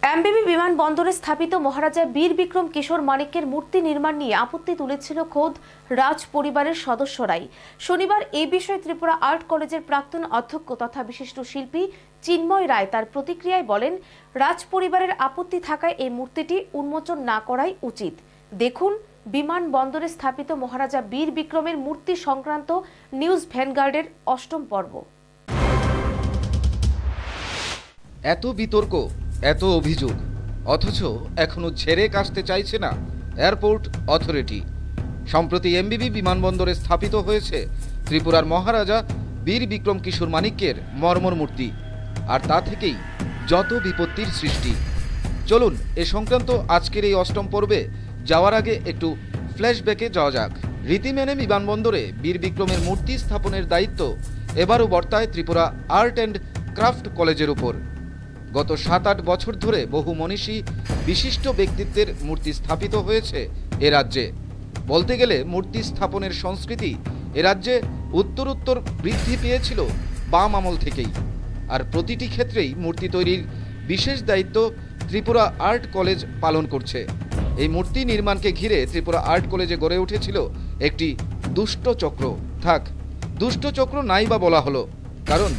এমবিবি বিমানবন্দরে স্থাপিত মহারাজা বীর বিক্রম কিশোর মানিক্যের মূর্তি নির্মাণ নিয়ে আপত্তি তুলেছিল খোদ রাজ পরিবারের সদস্যরাই। শনিবার এই বিষয়ে ত্রিপুরা আর্ট কলেজের প্রাক্তন অধ্যক্ষ তথা বিশিষ্ট শিল্পী চিন্ময় রায় তার প্রতিক্রিয়ায় বলেন, রাজ পরিবারের আপত্তি থাকায় এই মূর্তিটি উন্মোচন না করাই উচিত। দেখুন বিমানবন্দরে স্থাপিত মহারাজা বীর বিক্রমের মূর্তি সংক্রান্ত নিউজ ভ্যানগার্ডের ৮ম পর্ব। এত বিতর্ক, এত অভিযোগ, অথচ এখনো ঝেড়ে কাশতে চাইছে না এয়ারপোর্ট অথরিটি। সম্প্রতি এমবিবি বিমানবন্দরে স্থাপিত হয়েছে ত্রিপুরার মহারাজা বীর বিক্রম কিশোর মানিক্যের মর্মর মূর্তি, আর তা থেকেই যত বিপত্তির সৃষ্টি। চলুন এ সংক্রান্ত আজকের এই ৮ম পর্বে যাওয়ার আগে একটু ফ্ল্যাশব্যাকে যাওয়া যাক। রীতি মেনে বিমানবন্দরে বীর বিক্রমের মূর্তি স্থাপনের দায়িত্ব এবারও বর্তায় ত্রিপুরা আর্ট অ্যান্ড ক্রাফট কলেজের উপর। গত ৭-৮ বছর ধরে বহু মনীষী বিশিষ্ট ব্যক্তিত্বের মূর্তি স্থাপিত হয়েছে এ রাজ্যে। বলতে গেলে মূর্তি স্থাপনের সংস্কৃতি এ রাজ্যে উত্তরোত্তর বৃদ্ধি পেয়েছিল বাম আমল থেকেই। আর প্রতিটি ক্ষেত্রেই মূর্তি তৈরির বিশেষ দায়িত্ব ত্রিপুরা আর্ট কলেজ পালন করছে। এই মূর্তি নির্মাণকে ঘিরে ত্রিপুরা আর্ট কলেজে গড়ে উঠেছিল একটি দুষ্ট চক্র। থাক, দুষ্ট চক্র নাই বা বলা হলো, কারণ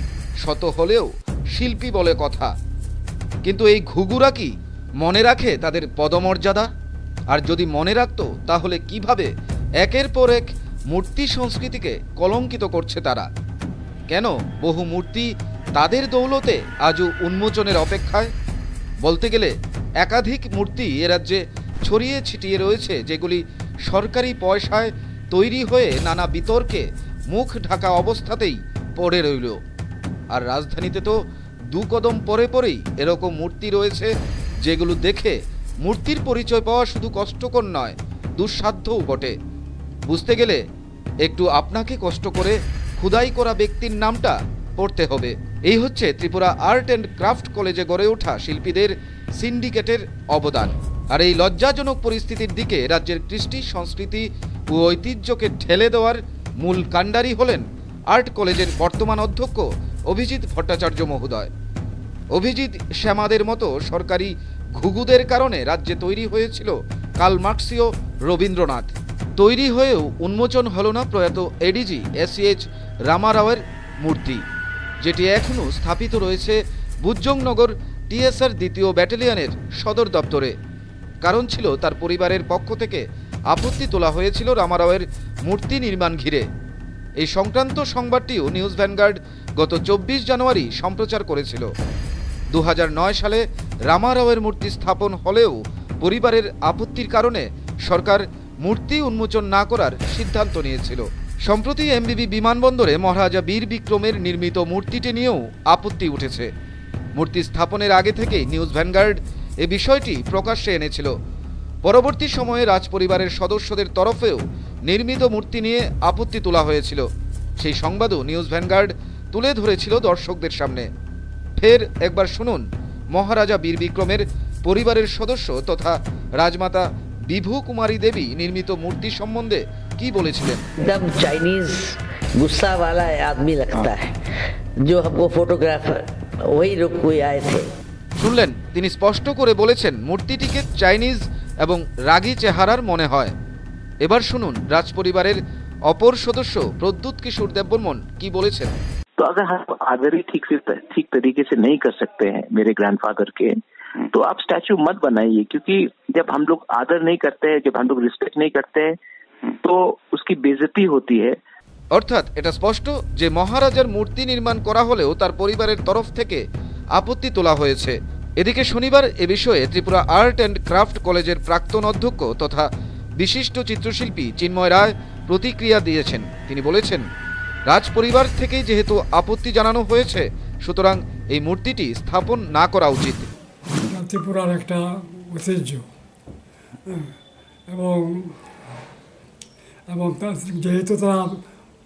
শত হলেও শিল্পী বলে কথা। কিন্তু এই ঘুঘুরা কি মনে রাখে তাদের পদমর্যাদা? আর যদি মনে রাখত, তাহলে কিভাবে একের পর এক মূর্তি সংস্কৃতিকে কলঙ্কিত করছে তারা? কেন বহু মূর্তি তাদের দৌলতে আজও উন্মোচনের অপেক্ষায়? বলতে গেলে একাধিক মূর্তি এ রাজ্যে ছড়িয়ে ছিটিয়ে রয়েছে, যেগুলি সরকারি পয়সায় তৈরি হয়ে নানা বিতর্কে মুখ ঢাকা অবস্থাতেই পড়ে রইল। আর রাজধানীতে তো ২ কদম পরে পরেই এরকম মূর্তি রয়েছে, যেগুলো দেখে মূর্তির পরিচয় পাওয়া শুধু কষ্টকর নয়, দুঃসাধ্যও বটে। বুঝতে গেলে একটু আপনাকে কষ্ট করে খোদাই করা ব্যক্তির নামটা পড়তে হবে। এই হচ্ছে ত্রিপুরা আর্ট অ্যান্ড ক্রাফট কলেজে গড়ে ওঠা শিল্পীদের সিন্ডিকেটের অবদান। আর এই লজ্জাজনক পরিস্থিতির দিকে রাজ্যের কৃষ্টি, সংস্কৃতি ও ঐতিহ্যকে ঠেলে দেওয়ার মূল কাণ্ডারি হলেন আর্ট কলেজের বর্তমান অধ্যক্ষ অভিজিৎ ভট্টাচার্য মহোদয়। অভিজিৎ শ্যামাদের মতো সরকারি ঘুঘুদের কারণে রাজ্যে তৈরি হয়েছিল কার্ল মার্ক্সীয় রবীন্দ্রনাথ। তৈরি হয়েও উন্মোচন হল না প্রয়াত এডিজি এসিএইচ রামারাওয়ের মূর্তি, যেটি এখনও স্থাপিত রয়েছে বুজ্জংনগর টিএসআর ২য় ব্যাটালিয়নের সদর দপ্তরে। কারণ ছিল, তার পরিবারের পক্ষ থেকে আপত্তি তোলা হয়েছিল রামারাওয়ের মূর্তি নির্মাণ ঘিরে। এই সংক্রান্ত সংবাদটিও নিউজ ভ্যানগার্ড গত ২৪ জানুয়ারি সম্প্রচার করেছিল। ২০০৯ সালে রামারাওয়ের মূর্তি স্থাপন হলেও পরিবারের আপত্তির কারণে সরকার মূর্তি উন্মোচন না করার সিদ্ধান্ত নিয়েছিল। সম্প্রতি এমবিবি বিমানবন্দরে মহারাজা বীর বিক্রমের নির্মিত মূর্তিটি নিয়েও আপত্তি উঠেছে। মূর্তি স্থাপনের আগে থেকেই নিউজ ভ্যানগার্ড এ বিষয়টি প্রকাশ্যে এনেছিল। পরবর্তী সময়ে রাজপরিবারের সদস্যদের তরফেও নির্মিত মূর্তি নিয়ে আপত্তি তোলা হয়েছিল। সেই সংবাদও নিউজ ভ্যানগার্ড তুলে ধরেছিল দর্শকদের সামনে। ফের একবার শুনুন মহারাজা বীর বিক্রমের পরিবারের সদস্য তথা রাজমাতা বিভু কুমারী দেবী নির্মিত মূর্তি সম্বন্ধে কি বলেছিলেন। एकदम चाइनीज गुस्सा वाला आदमी लगता है जो हमको फोटोग्राफर वही लोग कोई आए थे। শুনলেন, তিনি স্পষ্ট করে বলেছেন মূর্তিটিকে চাইনিজ এবং রাগী চেহারার মনে হয়। এবার শুনুন রাজপরিবারের অপর সদস্য প্রদ্যুৎ কিশোর দেববর্মন কি বলেছেন। तो अगर हम आदर ही ठीक तरीके से नहीं कर सकते हैं मेरे ग्रैंडफादर के, तो आप स्टैचू मत बनाइए, क्योंकि जब हम लोग आदर नहीं करते हैं, जब हम लोग रिस्पेक्ट नहीं करते हैं, तो उसकी बेइज्जती होती है। অর্থাৎ এটা স্পষ্ট যে মহারাজার মূর্তি নির্মাণ করা হলেও তার পরিবারের তরফ থেকে আপত্তি তোলা হয়েছে। এদিকে শনিবার এ বিষয়ে ত্রিপুরা আর্ট অ্যান্ড ক্রাফট কলেজের প্রাক্তন অধ্যক্ষ তথা বিশিষ্ট চিত্রশিল্পী চিন্ময় রায় প্রতিক্রিয়া দিয়েছেন। তিনি বলেছেন, রাজ পরিবার থেকেই যেহেতু আপত্তি জানানো হয়েছে, সুতরাং এই মূর্তিটি স্থাপন না করা উচিত। ত্রিপুরার একটা ঐতিহ্য এবং এবং যেহেতু তারা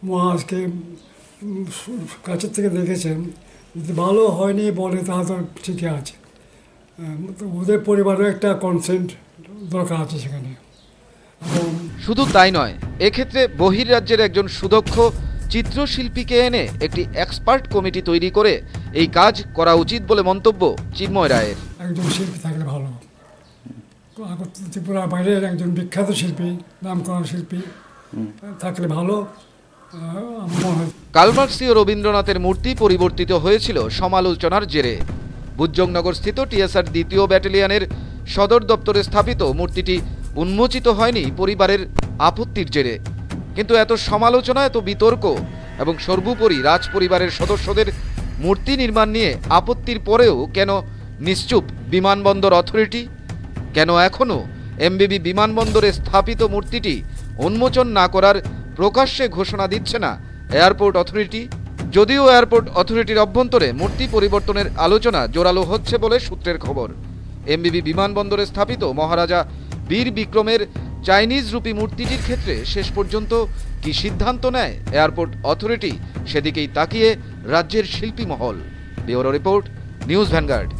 মহারাজকে কাছের থেকে দেখেছেন, যদি ভালো হয়নি বলে তাহলে তো ঠিকই আছে। ওদের পরিবারের একটা কনসেন্ট দরকার আছে সেখানে। এবং শুধু তাই নয়, এক্ষেত্রে বহির্রাজ্যের একজন সুদক্ষ চিত্রশিল্পীকে এনে একটি এক্সপার্ট কমিটি তৈরি করে এই কাজ করা উচিত বলে মন্তব্য চিন্ময় রায়ের। একজন শিল্পী থাকলে ভালো। আগরতলা ত্রিপুরার বাইরের একজন বিখ্যাত শিল্পী, নামকরা শিল্পী থাকলে ভালো আমার মনে হয়। কালমার্ক্সীয় রবীন্দ্রনাথের মূর্তি পরিবর্তিত হয়েছিল সমালোচনার জেরে। বুজ্জংনগরস্থিত টিএসআর 2য় ব্যাটালিয়নের সদর দপ্তরে স্থাপিত মূর্তিটি উন্মোচিত হয়নি পরিবারের আপত্তির জেরে। কিন্তু এত সমালোচনা, এত বিতর্ক এবং সর্বোপরি রাজ পরিবারের সদস্যদের মূর্তি নির্মাণ নিয়ে আপত্তির পরেও কেন নিশ্চুপ বিমানবন্দর অথরিটি? কেন এখনও এমবিবি বিমানবন্দরে স্থাপিত মূর্তিটি উন্মোচন না করার প্রকাশ্যে ঘোষণা দিচ্ছে না এয়ারপোর্ট অথরিটি? যদিও এয়ারপোর্ট অথরিটির অভ্যন্তরে মূর্তি পরিবর্তনের আলোচনা জোরালো হচ্ছে বলে সূত্রের খবর। এমবিবি বিমানবন্দরে স্থাপিত মহারাজা বীর বিক্রমের চাইনিজ রূপী মূর্তিটির ক্ষেত্রে শেষ পর্যন্ত কি সিদ্ধান্ত নেয় এয়ারপোর্ট অথরিটি, সেদিকেই তাকিয়ে রাজ্যের শিল্পী মহল। Bureau report, news vanguard.